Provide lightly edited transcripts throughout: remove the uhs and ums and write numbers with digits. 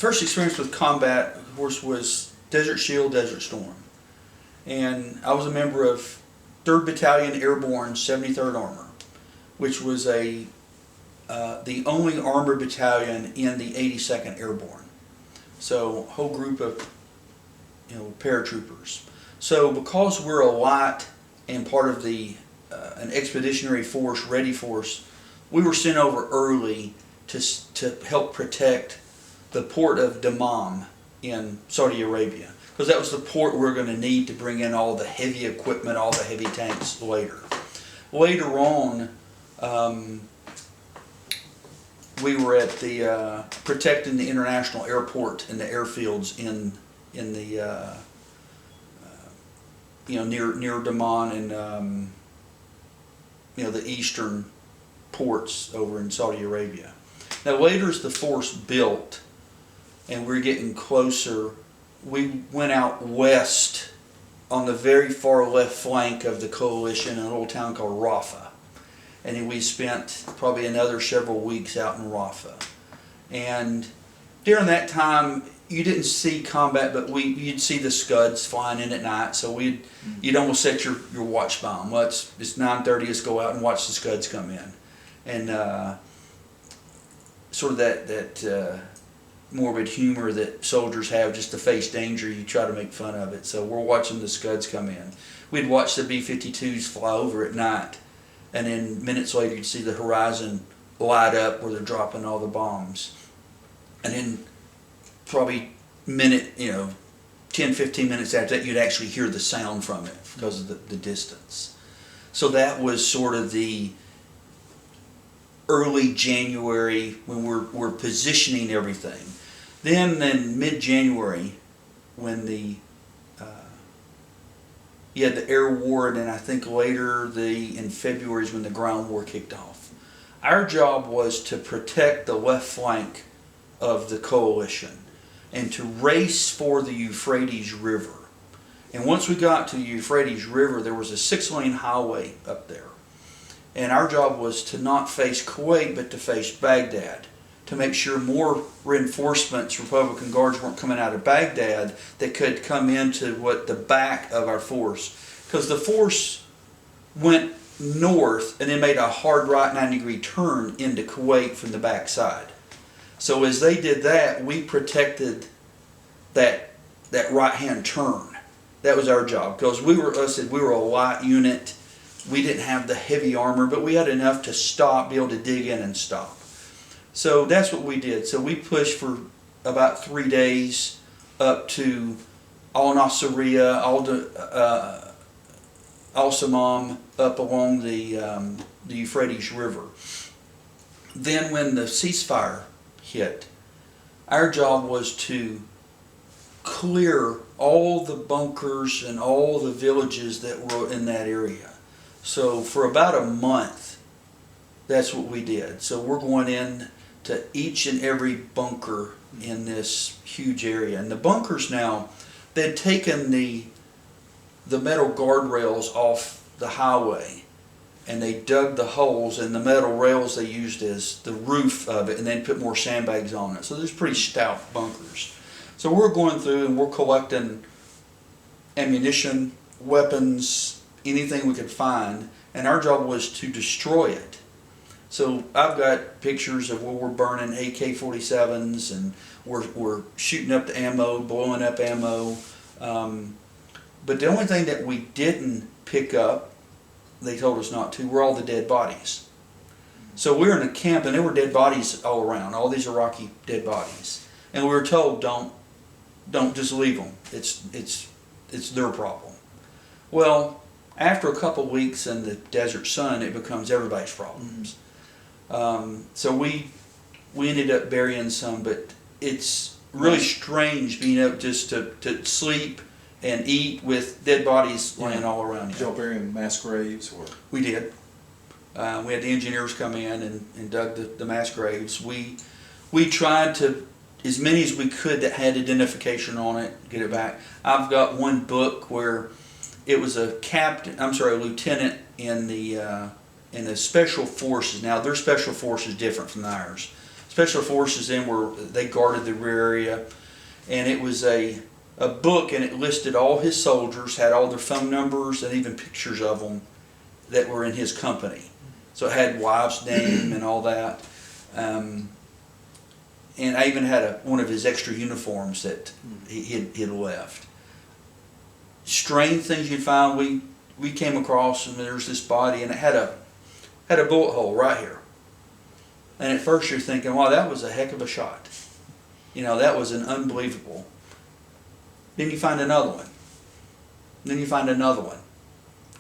first experience with combat, of course, was Desert Shield, Desert Storm. And I was a member of 3rd Battalion Airborne 73rd Armor, which was the only armored battalion in the 82nd Airborne. So a whole group of paratroopers. So because we're a light and part of an expeditionary force, ready force, we were sent over early to help protect the port of Dammam in Saudi Arabia, because that was the port we're going to need to bring in all the heavy equipment, all the heavy tanks later. Later on, we were at the protecting the international airport and the airfields in the near Dammam and the eastern ports over in Saudi Arabia. Now later, as the force built and we're getting closer, we went out west on the very far left flank of the coalition in a little town called Rafah. And then we spent probably another several weeks out in Rafah. And during that time, you didn't see combat, but you'd see the Scuds flying in at night. So you'd almost set your watch by them. Well, it's 9:30. Let's go out and watch the Scuds come in, and sort of that morbid humor that soldiers have just to face danger. You try to make fun of it. So we're watching the Scuds come in. We'd watch the B-52s fly over at night, and then minutes later you'd see the horizon light up where they're dropping all the bombs, and then probably 10, 15 minutes after that, you'd actually hear the sound from it because of the distance. So that was sort of the early January when we're positioning everything. Then in mid-January, when you had the air war, and then I think later in February is when the ground war kicked off. Our job was to protect the left flank of the coalition and to race for the Euphrates River. And once we got to the Euphrates River, there was a 6-lane highway up there. And our job was to not face Kuwait, but to face Baghdad, to make sure more reinforcements, Republican Guards, weren't coming out of Baghdad that could come into the back of our force. Because the force went north and then made a hard right 90-degree turn into Kuwait from the back side. So as they did that, we protected that right-hand turn. That was our job, because we were a light unit. We didn't have the heavy armor, but we had enough to be able to dig in and stop. So that's what we did. So we pushed for about 3 days up to Al-Nasiriyah, Al-Samam, up along the Euphrates River. Then when the ceasefire hit, our job was to clear all the bunkers and all the villages that were in that area. So for about a month, that's what we did. So we're going in to each and every bunker in this huge area. And the bunkers now, they'd taken the metal guardrails off the highway, and they dug the holes, and the metal rails they used as the roof of it, and then put more sandbags on it. So there's pretty stout bunkers. So we're going through and we're collecting ammunition, weapons, anything we could find, and our job was to destroy it. So I've got pictures of where we're burning AK-47s, and we're shooting up the ammo, blowing up ammo. But the only thing that we didn't pick up, they told us not to, were all the dead bodies. So we were in a camp, and there were dead bodies all around, all these Iraqi dead bodies. And we were told, don't just leave them. It's their problem. Well, after a couple of weeks in the desert sun, it becomes everybody's problems. So we ended up burying some, but it's really strange being able just to sleep and eat with dead bodies laying all around you. Did y'all bury in mass graves? Or? We did. We had the engineers come in and dug the mass graves. We tried to, as many as we could that had identification on it, get it back. I've got one book where it was a lieutenant in the special forces. Now their special force is different from ours. Special Forces then they guarded the rear area, and it was a book, and it listed all his soldiers, had all their phone numbers and even pictures of them that were in his company. So it had wives' name and all that. And I even had one of his extra uniforms that he'd left. Strange things you'd find. We came across, and there's this body, and it had a bullet hole right here. And at first you're thinking, wow, that was a heck of a shot. That was an unbelievable. Then you find another one. Then you find another one.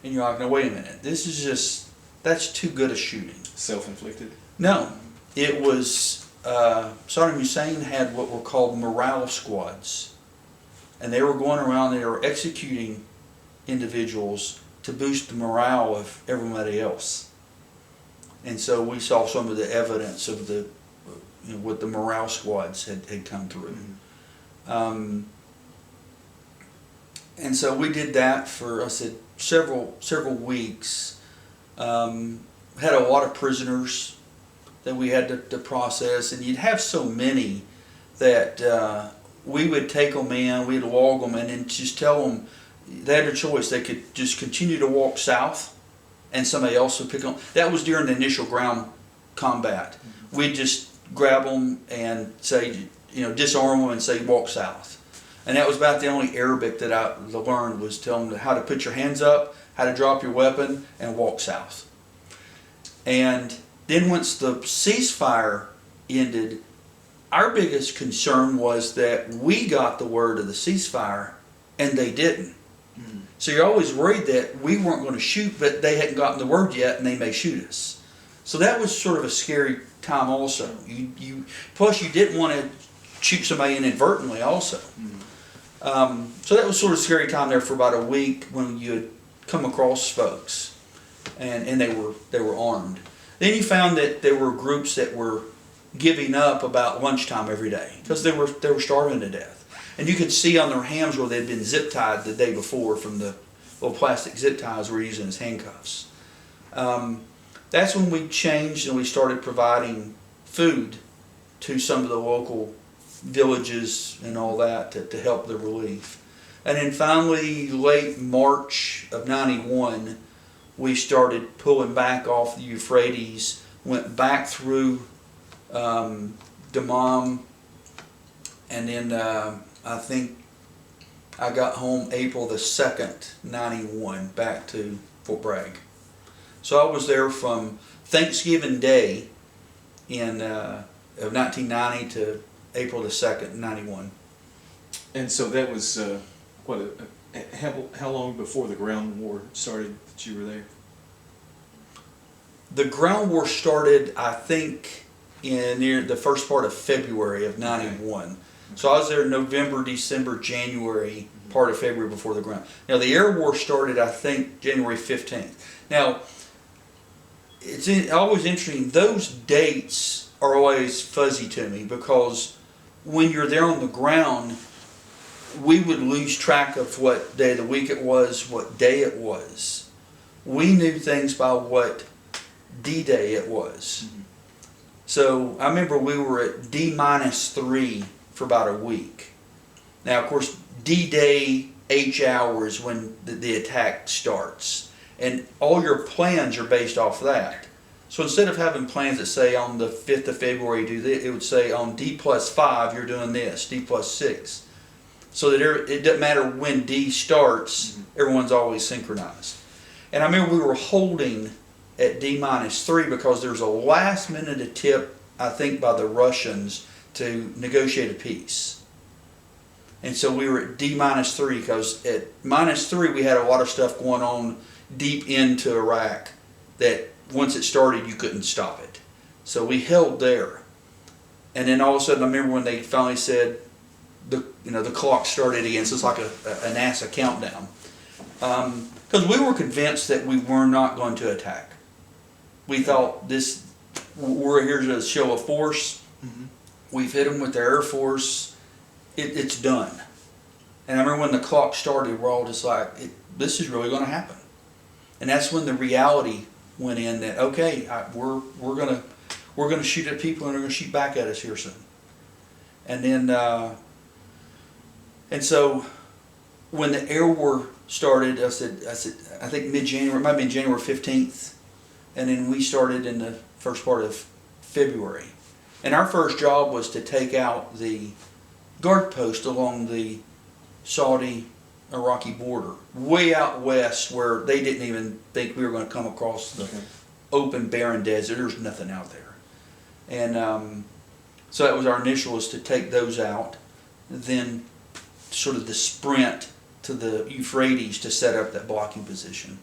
And you're like, no, wait a minute. That's too good a shooting. Self-inflicted? No. It was, Saddam Hussein had what were called morale squads. And they were going around, they were executing individuals to boost the morale of everybody else. And so we saw some of the evidence of what the morale squads had come through. And so we did that for, I said, several weeks. Had a lot of prisoners that we had to process, and you'd have so many that we would take them in, we'd log them in, and just tell them they had a choice. They could just continue to walk south, and somebody else would pick them. That was during the initial ground combat. We'd just grab them and say, disarm them and say, walk south. And that was about the only Arabic that I learned, was tell them how to put your hands up, how to drop your weapon, and walk south. And then once the ceasefire ended, our biggest concern was that we got the word of the ceasefire and they didn't. So you're always worried that we weren't going to shoot, but they hadn't gotten the word yet and they may shoot us. So that was sort of a scary time also. Plus you didn't want to shoot somebody inadvertently also. So that was sort of a scary time there for about a week when you had come across folks and they were armed. Then you found that there were groups that were giving up about lunchtime every day because they were starving to death. And you could see on their hands where they'd been zip tied the day before from the little plastic zip ties we're using as handcuffs. That's when we changed and we started providing food to some of the local villages and all that to help the relief. And then finally, late March of '91, we started pulling back off the Euphrates, went back through Dammam, and then I think I got home April the 2nd, '91, back to Fort Bragg. So I was there from Thanksgiving Day of 1990 to April the 2nd, '91. And so that was, how long before the ground war started that you were there? The ground war started, I think, near the first part of February of '91. Okay. So I was there November, December, January, part of February before the ground. Now the air war started, I think, January 15th. Now, it's always interesting. Those dates are always fuzzy to me because when you're there on the ground, we would lose track of what day of the week it was, what day it was. We knew things by what D-Day it was. So I remember we were at D-3 for about a week. Now, of course, D-Day, H hours when the attack starts. And all your plans are based off that. So instead of having plans that say on the 5th of February do this, it would say on D+5 you're doing this, D+6. So that it doesn't matter when D starts, everyone's always synchronized. And I remember we were holding at D-3 because there was a last minute attempt, I think, by the Russians to negotiate a peace. And so we were at D-3 because at -3 we had a lot of stuff going on deep into Iraq that once it started you couldn't stop it. So we held there. And then all of a sudden I remember when they finally said the clock started again, so it's like a NASA countdown. Because we were convinced that we were not going to attack. We thought we're here to show a force. We've hit them with the Air Force. It's done. And I remember when the clock started, we're all just like, this is really going to happen. And that's when the reality went in that, okay, we're we're going to shoot at people and they're going to shoot back at us here soon. And then, and so when the air war started, I think mid-January, it might have been January 15th, and then we started in the first part of February. And our first job was to take out the guard post along the Saudi-Iraqi border, way out west where they didn't even think we were going to come across the open, barren desert. There's nothing out there. And so that was our initial, was to take those out. Then sort of the sprint to the Euphrates to set up that blocking position.